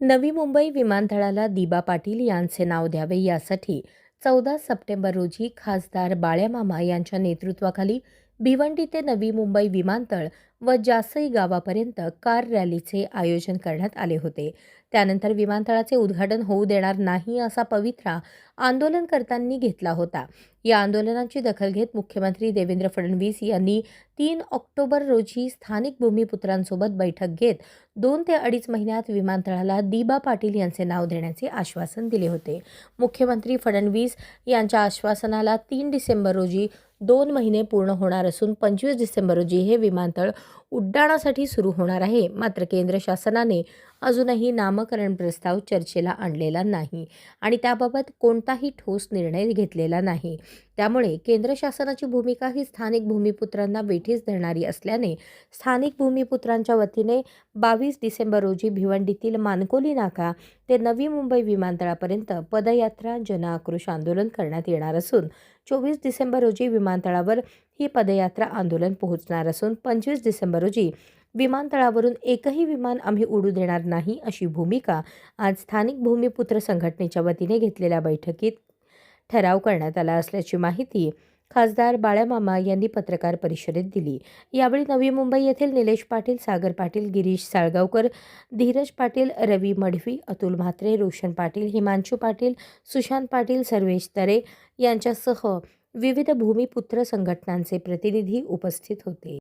नवी मुंबई विमानतळाला दिबा पाटील यांचे नाव द्यावे यासाठी 14 सप्टेंबर रोजी खासदार बाळ्यामामा यांच्या नेतृत्वाखाली भिवंडी ते नवी मुंबई विमानतळ व जासई गावापर्यंत कार रॅलीचे आयोजन करण्यात आले होते. त्यानंतर विमानतळाचे उद्घाटन होऊ देणार नाही असा पवित्रा आंदोलनकर्त्यांनी घेतला होता. या आंदोलनाची दखल घेत मुख्यमंत्री देवेंद्र फडणवीस यांनी 3 ऑक्टोबर रोजी स्थानिक भूमिपुत्रांसोबत बैठक घेत 2 ते 2.5 महिन्यात विमानतळाला दिबा पाटील यांचे नाव देण्याचे आश्वासन दिले होते. मुख्यमंत्री फडणवीस यांच्या आश्वासनाला 3 डिसेंबर रोजी 2 महिने पूर्ण होणार असून 25 डिसेंबर रोजी हे विमानतळ उड्डाणासाठी सुरू होणार आहे. मात्र केंद्र शासनाने अजूनही नामकरण प्रस्ताव चर्चेला आणलेला नाही आणि त्याबाबत कोणताही ठोस निर्णय घेतलेला नाही. त्यामुळे केंद्र शासनाची भूमिका ही स्थानिक भूमिपुत्रांना वेठीस धरणारी असल्याने स्थानिक भूमिपुत्रांच्या वतीने 22 डिसेंबर रोजी भिवंडीतील मानकोली नाका ते नवी मुंबई विमानतळापर्यंत पदयात्रा जनआक्रोश आंदोलन करण्यात येणार असून 24 डिसेंबर रोजी विमानतळावर ही पदयात्रा आंदोलन पोहोचणार असून 25 डिसेंबर रोजी विमानतळावरून एकही विमान आम्ही उडू देणार नाही अशी भूमिका आज स्थानिक भूमिपुत्र संघटनेच्या वतीने घेतलेल्या बैठकीत ठराव करण्यात आला असल्याची माहिती खासदार बाळ्यामामा यांनी पत्रकार परिषदेत दिली. यावेळी नवी मुंबई येथील निलेश पाटील, सागर पाटील, गिरीश साळगावकर, धीरज पाटील, रवी मढवी, अतुल म्हात्रे, रोशन पाटील, हिमांशू पाटील, सुशांत पाटील, सर्वेश तरे यांच्यासह विविध भूमिपुत्र संघटनांचे प्रतिनिधी उपस्थित होते.